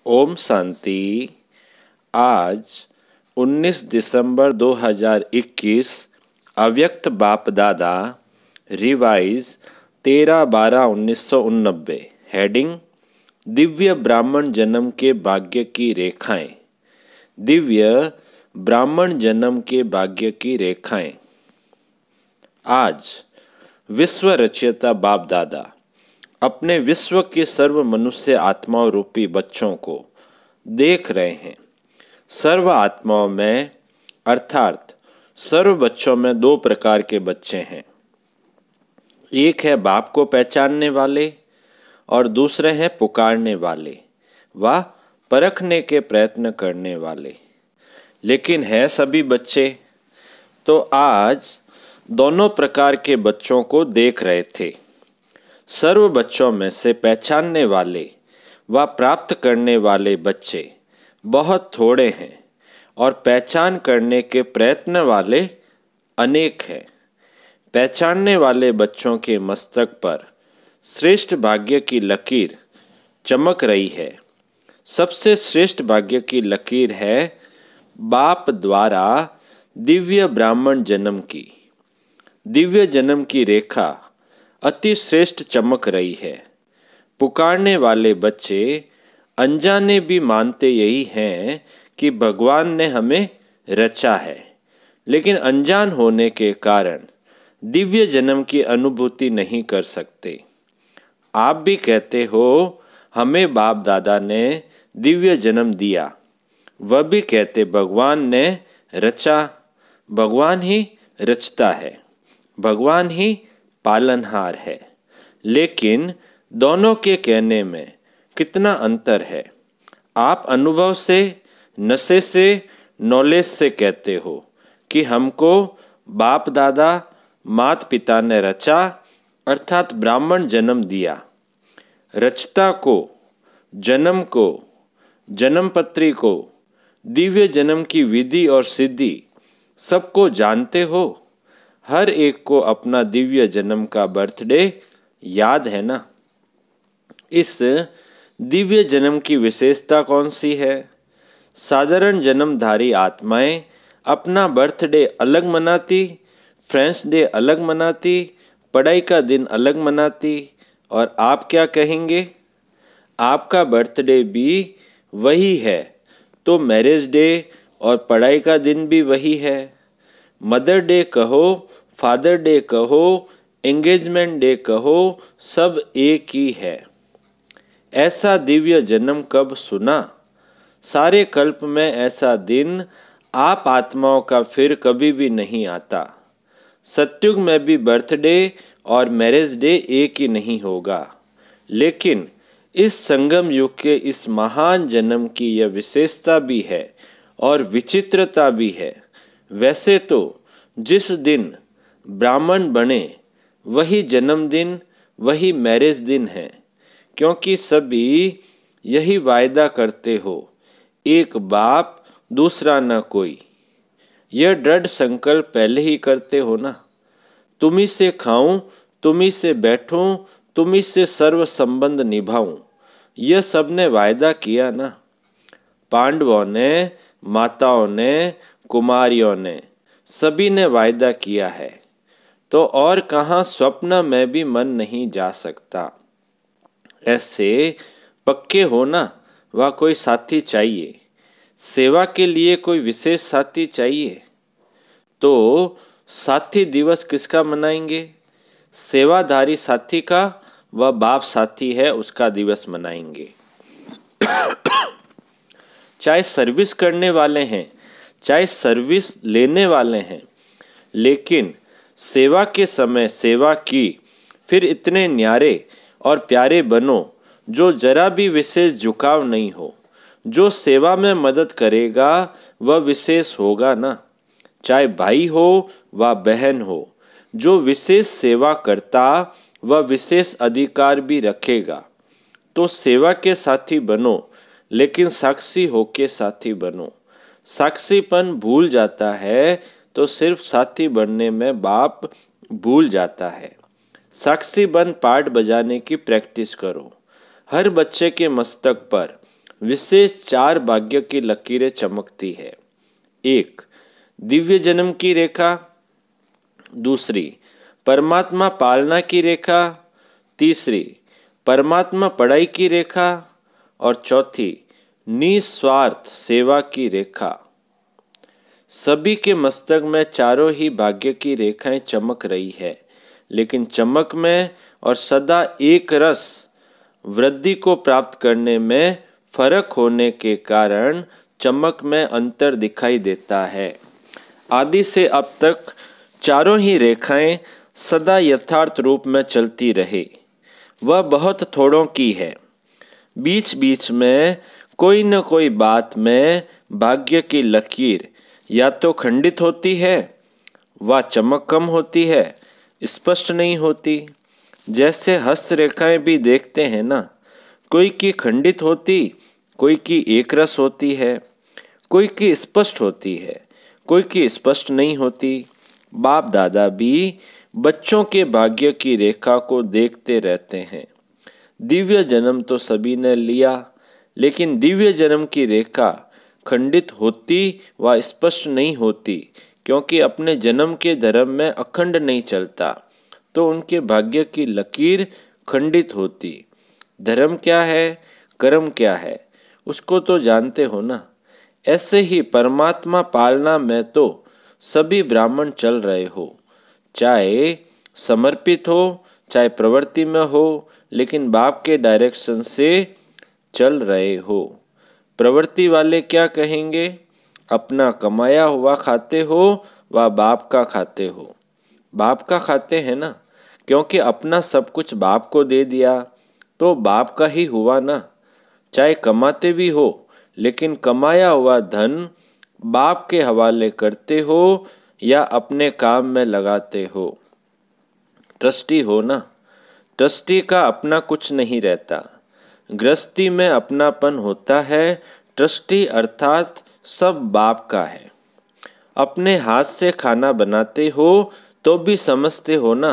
ओम शांति। आज 19 दिसंबर 2021 अव्यक्त बाप दादा रिवाइज 13/12/1989। हेडिंग दिव्य ब्राह्मण जन्म के भाग्य की रेखाएं। दिव्य ब्राह्मण जन्म के भाग्य की रेखाएं। आज विश्व रचयिता बाप दादा अपने विश्व के सर्व मनुष्य आत्माओं रूपी बच्चों को देख रहे हैं। सर्व आत्माओं में अर्थात सर्व बच्चों में दो प्रकार के बच्चे हैं। एक है बाप को पहचानने वाले और दूसरे हैं पुकारने वाले व परखने के प्रयत्न करने वाले। लेकिन है सभी बच्चे। तो आज दोनों प्रकार के बच्चों को देख रहे थे। सर्व बच्चों में से पहचानने वाले व प्राप्त करने वाले बच्चे बहुत थोड़े हैं और पहचान करने के प्रयत्न वाले अनेक हैं। पहचानने वाले बच्चों के मस्तक पर श्रेष्ठ भाग्य की लकीर चमक रही है। सबसे श्रेष्ठ भाग्य की लकीर है बाप द्वारा दिव्य ब्राह्मण जन्म की। दिव्य जन्म की रेखा अति श्रेष्ठ चमक रही है। पुकारने वाले बच्चे अनजाने भी मानते यही हैं कि भगवान ने हमें रचा है, लेकिन अनजान होने के कारण दिव्य जन्म की अनुभूति नहीं कर सकते। आप भी कहते हो हमें बाप दादा ने दिव्य जन्म दिया, वह भी कहते भगवान ने रचा। भगवान ही रचता है, भगवान ही पालनहार है। लेकिन दोनों के कहने में कितना अंतर है। आप अनुभव से, नशे से, नॉलेज से कहते हो कि हमको बाप दादा माता पिता ने रचा अर्थात ब्राह्मण जन्म दिया। रचता को, जन्म को, जन्मपत्री को, दिव्य जन्म की विधि और सिद्धि सबको जानते हो। हर एक को अपना दिव्य जन्म का बर्थडे याद है ना। इस दिव्य जन्म की विशेषता कौन सी है? साधारण जन्मधारी आत्माएं अपना बर्थडे अलग मनाती, फ्रेंड्स डे अलग मनाती, पढ़ाई का दिन अलग मनाती। और आप क्या कहेंगे? आपका बर्थडे भी वही है तो मैरिज डे और पढ़ाई का दिन भी वही है। मदर डे कहो, फादर डे कहो, एंगेजमेंट डे कहो, सब एक ही है। ऐसा दिव्य जन्म कब सुना? सारे कल्प में ऐसा दिन आप आत्माओं का फिर कभी भी नहीं आता। सत्युग में भी बर्थडे और मैरिज डे एक ही नहीं होगा। लेकिन इस संगम युग के इस महान जन्म की यह विशेषता भी है और विचित्रता भी है। वैसे तो जिस दिन ब्राह्मण बने वही जन्मदिन, वही मैरिज दिन है, क्योंकि सभी यही वायदा करते हो, एक बाप दूसरा न कोई। यह दृढ़ संकल्प पहले ही करते हो ना। तुम्ही से खाऊं, तुम्ही से बैठूं, तुम्ही से सर्व संबंध निभाऊं, यह सबने वायदा किया ना। पांडवों ने, माताओं ने, कुमारियों ने, सभी ने वायदा किया है। तो और कहाँ स्वप्न में भी मन नहीं जा सकता। ऐसे पक्के हो ना, वह कोई साथी चाहिए। सेवा के लिए कोई विशेष साथी चाहिए। तो साथी दिवस किसका मनाएंगे? सेवाधारी साथी का, वह बाप साथी है उसका दिवस मनाएंगे। चाहे सर्विस करने वाले हैं, चाहे सर्विस लेने वाले हैं, लेकिन सेवा के समय सेवा की, फिर इतने न्यारे और प्यारे बनो जो जरा भी विशेष झुकाव नहीं हो। जो सेवा में मदद करेगा वह विशेष होगा ना। चाहे भाई हो व बहन हो, जो विशेष सेवा करता वह विशेष अधिकार भी रखेगा। तो सेवा के साथी बनो, लेकिन साक्षी होके साथी बनो। साक्षीपन भूल जाता है तो सिर्फ साथी बनने में बाप भूल जाता है। साक्षी बन पार्ट बजाने की प्रैक्टिस करो। हर बच्चे के मस्तक पर विशेष 4 भाग्य की लकीरें चमकती है। 1. दिव्य जन्म की रेखा। दूसरी, परमात्मा पालना की रेखा। तीसरी, परमात्मा पढ़ाई की रेखा। और चौथी, निस्वार्थ सेवा की रेखा। सभी के मस्तक में चारों ही भाग्य की रेखाएं चमक रही है, लेकिन चमक में और सदा एक रस वृद्धि को प्राप्त करने में फर्क होने के कारण चमक में अंतर दिखाई देता है। आदि से अब तक चारों ही रेखाएं सदा यथार्थ रूप में चलती रहे। वह बहुत थोड़ों की है। बीच बीच में कोई न कोई बात में भाग्य की लकीर या तो खंडित होती है, व चमक कम होती है, स्पष्ट नहीं होती। जैसे हस्तरेखाएं भी देखते हैं ना, कोई की खंडित होती, कोई की एक रस होती है, कोई की स्पष्ट होती है, कोई की स्पष्ट नहीं होती। बाप दादा भी बच्चों के भाग्य की रेखा को देखते रहते हैं। दिव्य जन्म तो सभी ने लिया, लेकिन दिव्य जन्म की रेखा खंडित होती व स्पष्ट नहीं होती, क्योंकि अपने जन्म के धर्म में अखंड नहीं चलता, तो उनके भाग्य की लकीर खंडित होती। धर्म क्या है, कर्म क्या है, उसको तो जानते हो ना। ऐसे ही परमात्मा पालना में तो सभी ब्राह्मण चल रहे हो, चाहे समर्पित हो चाहे प्रवृत्ति में हो, लेकिन बाप के डायरेक्शन से चल रहे हो। प्रवृत्ति वाले क्या कहेंगे, अपना कमाया हुआ खाते हो व बाप का खाते हो। बाप का खाते हैं ना, क्योंकि अपना सब कुछ बाप को दे दिया तो बाप का ही हुआ ना। चाहे कमाते भी हो, लेकिन कमाया हुआ धन बाप के हवाले करते हो या अपने काम में लगाते हो। ट्रस्टी हो ना। ट्रस्टी का अपना कुछ नहीं रहता, गृहस्थी में अपनापन होता है। ट्रस्टी अर्थात सब बाप का है। अपने हाथ से खाना बनाते हो तो भी समझते हो ना,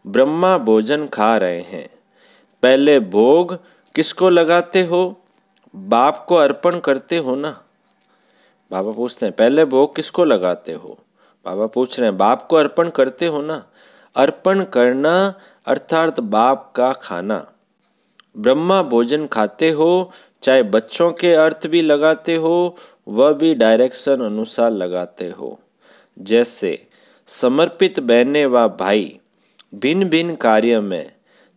ब्रह्मा भोजन खा रहे हैं। पहले भोग किसको लगाते हो, बाप को अर्पण करते हो ना। बाबा पूछते हैं पहले भोग किसको लगाते हो, बाबा पूछ रहे हैं बाप को अर्पण करते हो ना। अर्पण करना अर्थात बाप का खाना। ब्रह्मा भोजन खाते हो, चाहे बच्चों के अर्थ भी लगाते हो, वह भी डायरेक्शन अनुसार लगाते हो। जैसे समर्पित बहनें व भाई भिन्न भिन्न कार्य में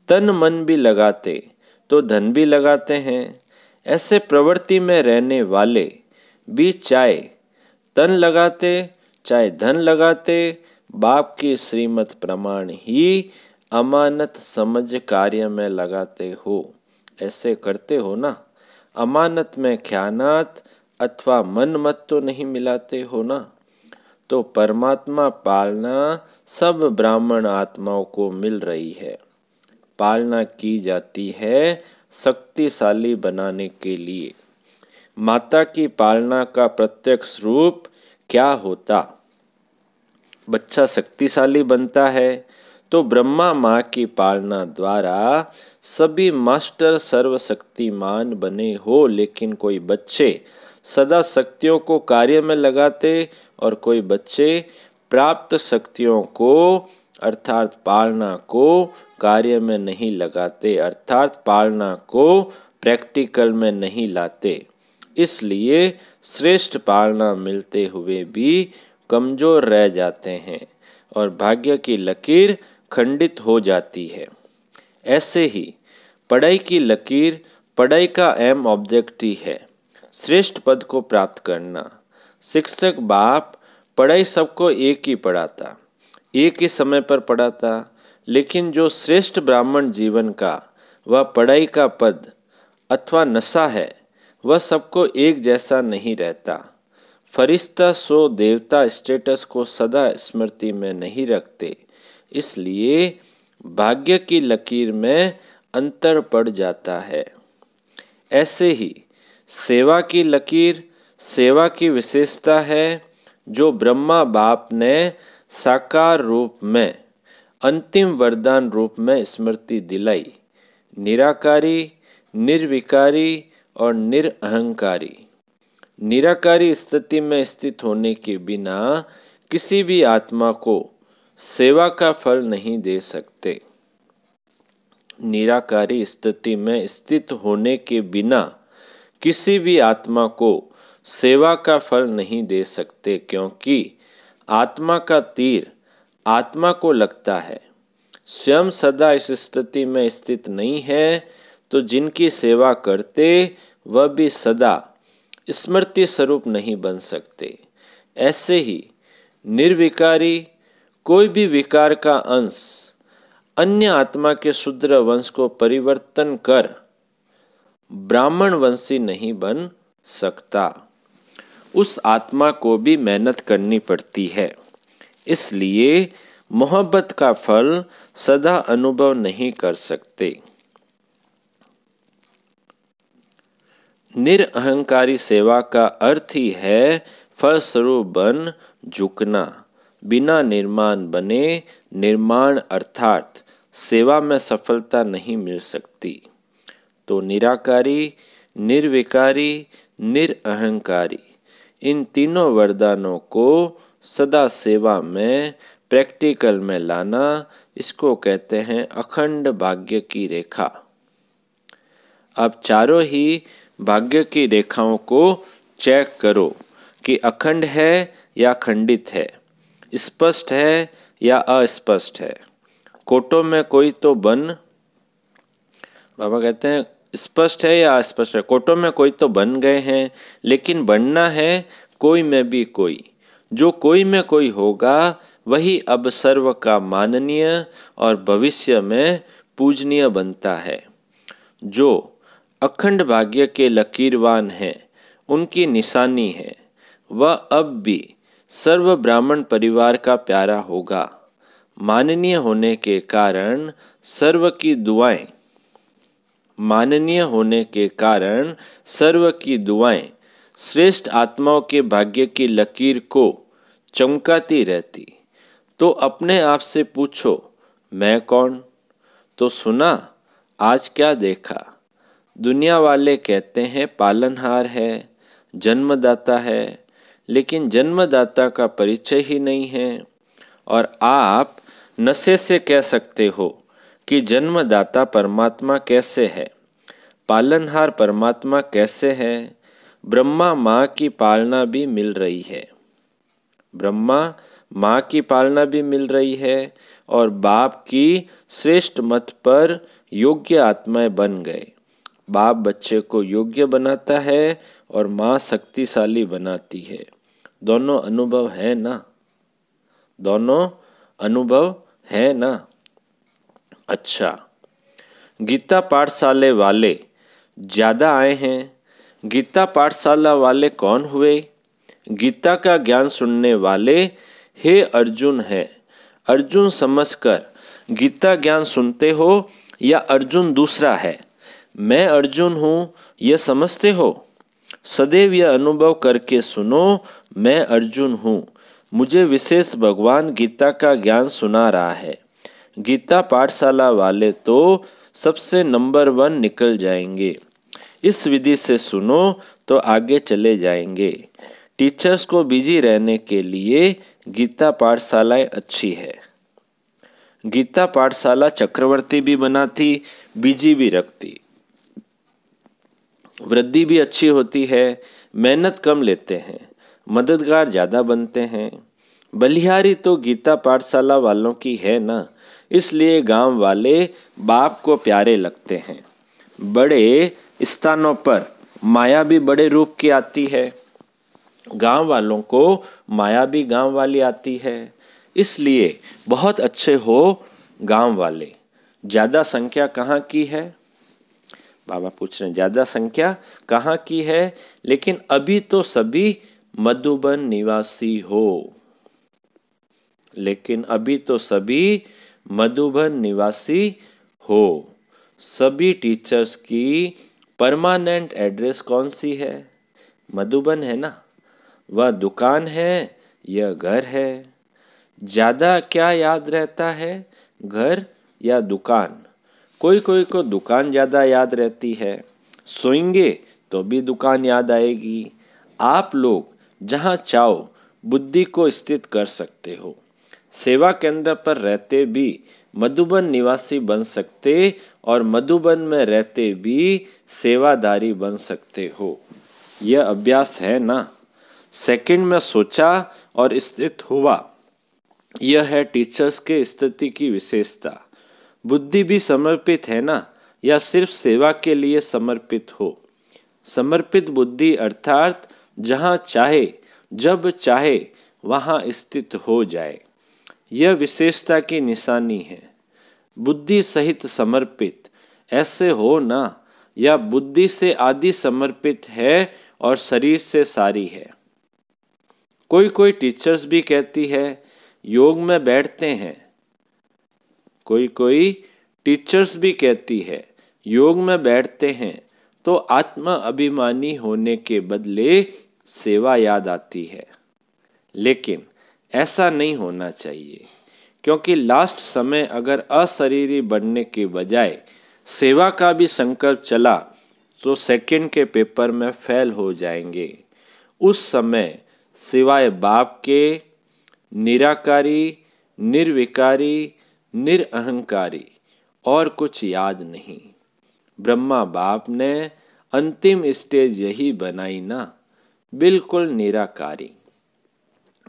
तन मन भी लगाते तो धन भी लगाते हैं। ऐसे प्रवृत्ति में रहने वाले भी चाहे तन लगाते चाहे धन लगाते, बाप की श्रीमत प्रमाण ही अमानत समझ कार्य में लगाते हो। ऐसे करते हो ना। अमानत में ख्यानात अथवा मन मत तो नहीं मिलाते हो ना। तो परमात्मा पालना सब ब्राह्मण आत्माओं को मिल रही है। पालना की जाती है शक्तिशाली बनाने के लिए। माता की पालना का प्रत्यक्ष रूप क्या होता, बच्चा शक्तिशाली बनता है। तो ब्रह्मा माँ की पालना द्वारा सभी मास्टर सर्वशक्तिमान बने हो, लेकिन कोई बच्चे सदा शक्तियों को कार्य में लगाते और कोई बच्चे प्राप्त शक्तियों को अर्थात पालना को कार्य में नहीं लगाते, अर्थात पालना को प्रैक्टिकल में नहीं लाते। इसलिए श्रेष्ठ पालना मिलते हुए भी कमजोर रह जाते हैं और भाग्य की लकीर खंडित हो जाती है। ऐसे ही पढ़ाई की लकीर, पढ़ाई का अहम ऑब्जेक्ट ही है श्रेष्ठ पद को प्राप्त करना। शिक्षक बाप पढ़ाई सबको एक ही पढ़ाता, एक ही समय पर पढ़ाता, लेकिन जो श्रेष्ठ ब्राह्मण जीवन का वह पढ़ाई का पद अथवा नशा है, वह सबको एक जैसा नहीं रहता। फरिश्ता सो देवता स्टेटस को सदा स्मृति में नहीं रखते, इसलिए भाग्य की लकीर में अंतर पड़ जाता है। ऐसे ही सेवा की लकीर, सेवा की विशेषता है जो ब्रह्मा बाप ने साकार रूप में अंतिम वरदान रूप में स्मृति दिलाई। निराकारी, निर्विकारी और निरअहंकारी। निराकारी स्थिति में स्थित होने के बिना किसी भी आत्मा को सेवा का फल नहीं दे सकते। निराकारी स्थिति में स्थित होने के बिना किसी भी आत्मा को सेवा का फल नहीं दे सकते, क्योंकि आत्मा का तीर आत्मा को लगता है। स्वयं सदा इस स्थिति में स्थित नहीं है तो जिनकी सेवा करते वह भी सदा स्मृति स्वरूप नहीं बन सकते। ऐसे ही निर्विकारी कोई भी विकार का अंश अन्य आत्मा के शूद्र वंश को परिवर्तन कर ब्राह्मण वंशी नहीं बन सकता। उस आत्मा को भी मेहनत करनी पड़ती है, इसलिए मोहब्बत का फल सदा अनुभव नहीं कर सकते। निरअहंकारी सेवा का अर्थ ही है फलस्वरूप बन झुकना। बिना निर्माण बने निर्माण अर्थात सेवा में सफलता नहीं मिल सकती। तो निराकारी, निर्विकारी, निरअहंकारी, इन तीनों वरदानों को सदा सेवा में प्रैक्टिकल में लाना, इसको कहते हैं अखंड भाग्य की रेखा। अब चारों ही भाग्य की रेखाओं को चेक करो कि अखंड है या खंडित है, स्पष्ट है या अस्पष्ट है। कोटों में कोई तो बन, बाबा कहते हैं स्पष्ट है या अस्पष्ट है। कोटों में कोई तो बन गए हैं, लेकिन बनना है कोई में भी कोई। जो कोई में कोई होगा वही अब सर्व का माननीय और भविष्य में पूजनीय बनता है। जो अखंड भाग्य के लकीरवान हैं, उनकी निशानी है, वह अब भी सर्व ब्राह्मण परिवार का प्यारा होगा। माननीय होने के कारण सर्व की दुआएं, माननीय होने के कारण सर्व की दुआएं श्रेष्ठ आत्माओं के भाग्य की लकीर को चमकाती रहती। तो अपने आप से पूछो, मैं कौन? तो सुना, आज क्या देखा? दुनिया वाले कहते हैं पालनहार है, जन्मदाता है, लेकिन जन्मदाता का परिचय ही नहीं है। और आप नशे से कह सकते हो कि जन्मदाता परमात्मा कैसे है, पालनहार परमात्मा कैसे है। ब्रह्मा माँ की पालना भी मिल रही है, ब्रह्मा माँ की पालना भी मिल रही है और बाप की श्रेष्ठ मत पर योग्य आत्माएं बन गए। बाप बच्चे को योग्य बनाता है और माँ शक्तिशाली बनाती है। दोनों अनुभव है ना? दोनों अनुभव है ना? अच्छा, गीता पाठशाला वाले ज़्यादा आए हैं। गीता पाठशाला वाले कौन हुए? गीता का ज्ञान सुनने वाले हे अर्जुन है। अर्जुन समझकर गीता ज्ञान सुनते हो या अर्जुन दूसरा है? मैं अर्जुन हूँ यह समझते हो? सदैव यह अनुभव करके सुनो, मैं अर्जुन हूँ, मुझे विशेष भगवान गीता का ज्ञान सुना रहा है। गीता पाठशाला वाले तो सबसे नंबर 1 निकल जाएंगे। इस विधि से सुनो तो आगे चले जाएंगे। टीचर्स को बिजी रहने के लिए गीता पाठशालाएं अच्छी है। गीता पाठशाला चक्रवर्ती भी बनाती, बिजी भी रखती, वृद्धि भी अच्छी होती है, मेहनत कम लेते हैं, मददगार ज़्यादा बनते हैं। बलिहारी तो गीता पाठशाला वालों की है ना, इसलिए गांव वाले बाप को प्यारे लगते हैं। बड़े स्थानों पर माया भी बड़े रूप की आती है, गांव वालों को माया भी गांव वाली आती है, इसलिए बहुत अच्छे हो गांव वाले। ज़्यादा संख्या कहाँ की है? बाबा पूछ रहे हैं ज़्यादा संख्या कहाँ की है? लेकिन अभी तो सभी मधुबन निवासी हो, लेकिन अभी तो सभी मधुबन निवासी हो। सभी टीचर्स की परमानेंट एड्रेस कौन सी है? मधुबन है ना। वह दुकान है या घर है? ज़्यादा क्या याद रहता है, घर या दुकान? कोई कोई को दुकान ज़्यादा याद रहती है। सोएंगे तो भी दुकान याद आएगी। आप लोग जहाँ चाहो बुद्धि को स्थित कर सकते हो। सेवा केंद्र पर रहते भी मधुबन निवासी बन सकते और मधुबन में रहते भी सेवादारी बन सकते हो। यह अभ्यास है ना। सेकंड में सोचा और स्थित हुआ। यह है टीचर्स के स्थिति की विशेषता। बुद्धि भी समर्पित है ना, या सिर्फ सेवा के लिए समर्पित हो। समर्पित बुद्धि अर्थात जहाँ चाहे जब चाहे वहाँ स्थित हो जाए, यह विशेषता की निशानी है। बुद्धि सहित समर्पित ऐसे हो ना, या बुद्धि से आदि समर्पित है और शरीर से सारी है। कोई कोई टीचर्स भी कहती है योग में बैठते हैं। कोई कोई टीचर्स भी कहती है योग में बैठते हैं तो आत्मा अभिमानी होने के बदले सेवा याद आती है। लेकिन ऐसा नहीं होना चाहिए, क्योंकि लास्ट समय अगर अशरीरी बनने के बजाय सेवा का भी संकल्प चला तो सेकंड के पेपर में फेल हो जाएंगे। उस समय सिवाय बाप के निराकारी, निर्विकारी, निरअहंकारी और कुछ याद नहीं। ब्रह्मा बाप ने अंतिम स्टेज यही बनाई ना, बिल्कुल निराकारी।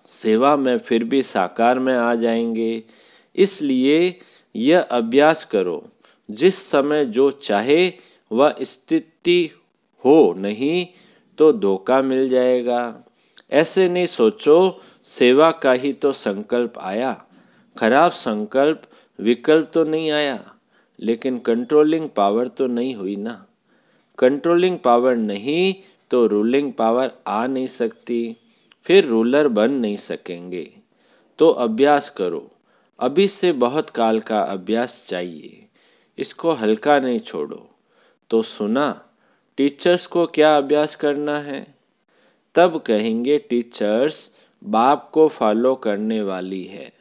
सेवा में फिर भी साकार में आ जाएंगे। इसलिए यह अभ्यास करो, जिस समय जो चाहे वह स्थिति हो, नहीं तो धोखा मिल जाएगा। ऐसे नहीं सोचो सेवा का ही तो संकल्प आया, खराब संकल्प विकल्प तो नहीं आया, लेकिन कंट्रोलिंग पावर तो नहीं हुई ना। कंट्रोलिंग पावर नहीं तो रूलिंग पावर आ नहीं सकती, फिर रूलर बन नहीं सकेंगे। तो अभ्यास करो। अभी से बहुत काल का अभ्यास चाहिए, इसको हल्का नहीं छोड़ो। तो सुना टीचर्स को क्या अभ्यास करना है? तब कहेंगे टीचर्स बाप को फॉलो करने वाली है।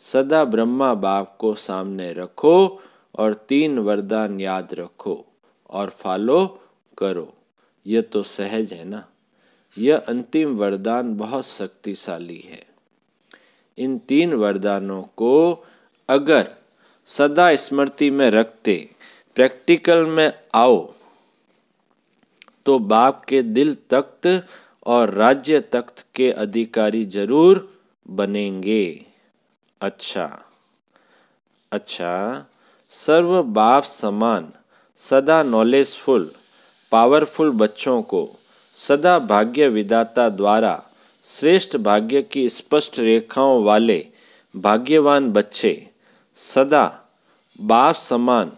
सदा ब्रह्मा बाप को सामने रखो और 3 वरदान याद रखो और फॉलो करो। यह तो सहज है ना। यह अंतिम वरदान बहुत शक्तिशाली है। इन 3 वरदानों को अगर सदा स्मृति में रखते प्रैक्टिकल में आओ तो बाप के दिल तख्त और राज्य तख्त के अधिकारी जरूर बनेंगे। अच्छा, सर्व बाप समान सदा नॉलेजफुल पावरफुल बच्चों को सदा भाग्य विधाता द्वारा श्रेष्ठ भाग्य की स्पष्ट रेखाओं वाले भाग्यवान बच्चे सदा बाप समान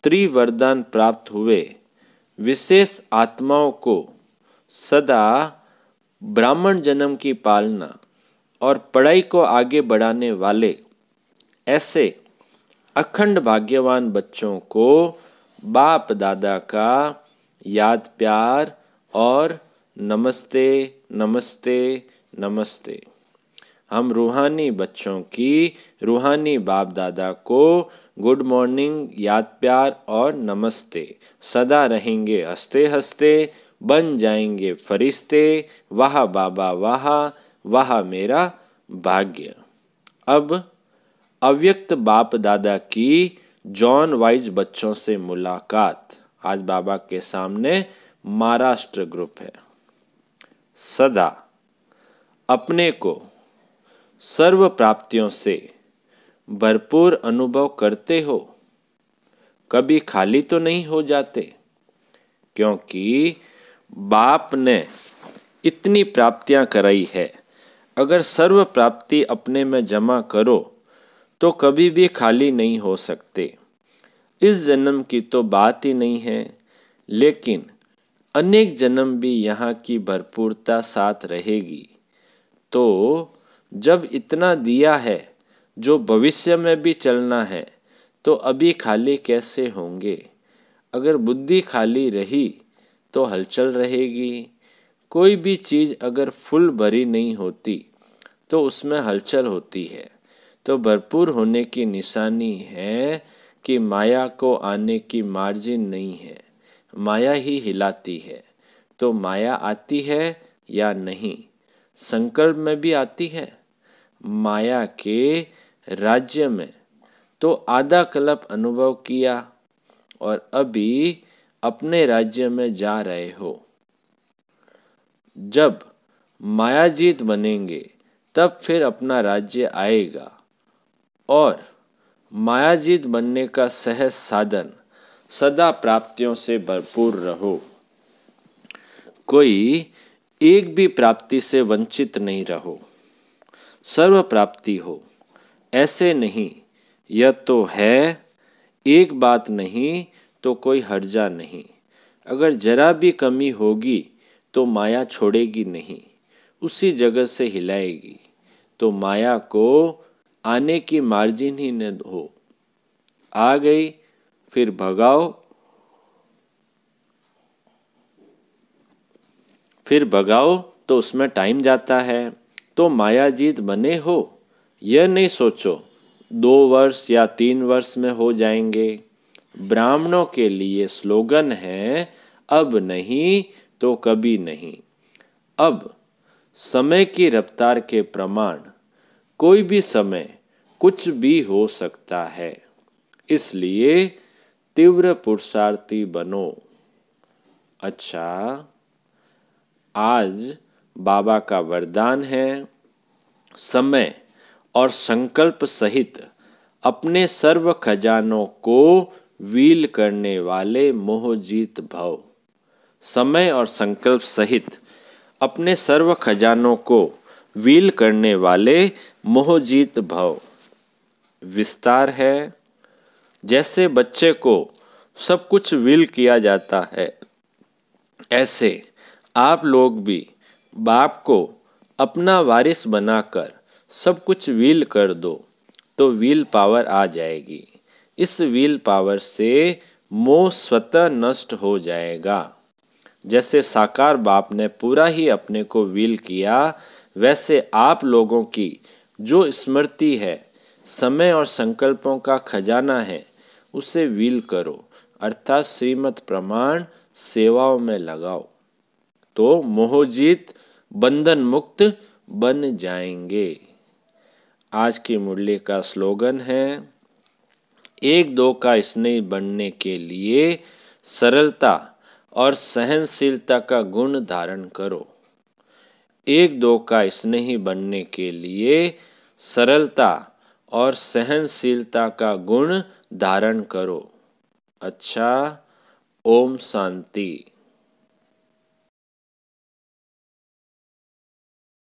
त्रिवरदान प्राप्त हुए विशेष आत्माओं को सदा ब्राह्मण जन्म की पालना और पढ़ाई को आगे बढ़ाने वाले ऐसे अखंड भाग्यवान बच्चों को बाप दादा का याद प्यार और नमस्ते नमस्ते नमस्ते। हम रूहानी बच्चों की रूहानी बाप दादा को गुड मॉर्निंग याद प्यार और नमस्ते। सदा रहेंगे हंसते हंसते, बन जाएंगे फरिश्ते, वाह बाबा वाह, वाह मेरा भाग्य। अब अव्यक्त बाप दादा की जॉन वाइज बच्चों से मुलाकात। आज बाबा के सामने महाराष्ट्र ग्रुप है। सदा अपने को सर्व प्राप्तियों से भरपूर अनुभव करते हो, कभी खाली तो नहीं हो जाते, क्योंकि बाप ने इतनी प्राप्तियां कराई है। अगर सर्व प्राप्ति अपने में जमा करो तो कभी भी खाली नहीं हो सकते। इस जन्म की तो बात ही नहीं है, लेकिन अनेक जन्म भी यहाँ की भरपूरता साथ रहेगी। तो जब इतना दिया है जो भविष्य में भी चलना है, तो अभी खाली कैसे होंगे? अगर बुद्धि खाली रही तो हलचल रहेगी। कोई भी चीज़ अगर फुल भरी नहीं होती तो उसमें हलचल होती है। तो भरपूर होने की निशानी है कि माया को आने की मार्जिन नहीं है, माया ही हिलाती है। तो माया आती है या नहीं? संकल्प में भी आती है। माया के राज्य में तो आधा कल्प अनुभव किया और अभी अपने राज्य में जा रहे हो। जब मायाजीत बनेंगे तब फिर अपना राज्य आएगा और मायाजीत बनने का सहज साधन सदा प्राप्तियों से भरपूर रहो। कोई एक भी प्राप्ति से वंचित नहीं रहो, सर्व प्राप्ति हो। ऐसे नहीं, यह तो है, एक बात नहीं तो कोई हर्जा नहीं। अगर जरा भी कमी होगी तो माया छोड़ेगी नहीं, उसी जगह से हिलाएगी। तो माया को आने की मार्जिन ही न हो। आ गई फिर भगाओ तो उसमें टाइम जाता है। तो मायाजीत बने हो, यह नहीं सोचो 2 वर्ष या 3 वर्ष में हो जाएंगे। ब्राह्मणों के लिए स्लोगन है, अब नहीं तो कभी नहीं। अब समय की रफ्तार के प्रमाण कोई भी समय कुछ भी हो सकता है, इसलिए तीव्र पुरुषार्थी बनो। अच्छा, आज बाबा का वरदान है, समय और संकल्प सहित अपने सर्व खजानों को वील करने वाले मोहजीत भव। समय और संकल्प सहित अपने सर्व खजानों को वील करने वाले मोहजीत भव। विस्तार है, जैसे बच्चे को सब कुछ वील किया जाता है, ऐसे आप लोग भी बाप को अपना वारिस बनाकर सब कुछ वील कर दो तो व्हील पावर आ जाएगी। इस व्हील पावर से मोह स्वतः नष्ट हो जाएगा। जैसे साकार बाप ने पूरा ही अपने को व्हील किया, वैसे आप लोगों की जो स्मृति है, समय और संकल्पों का खजाना है, उसे व्हील करो, अर्थात श्रीमत प्रमाण सेवाओं में लगाओ, तो मोहजीत बंधन मुक्त बन जाएंगे। आज की मुरली का स्लोगन है, 1-2 का स्नेही बनने के लिए सरलता और सहनशीलता का गुण धारण करो। 1-2 का स्नेही बनने के लिए सरलता और सहनशीलता का गुण धारण करो। अच्छा, ओम शांति।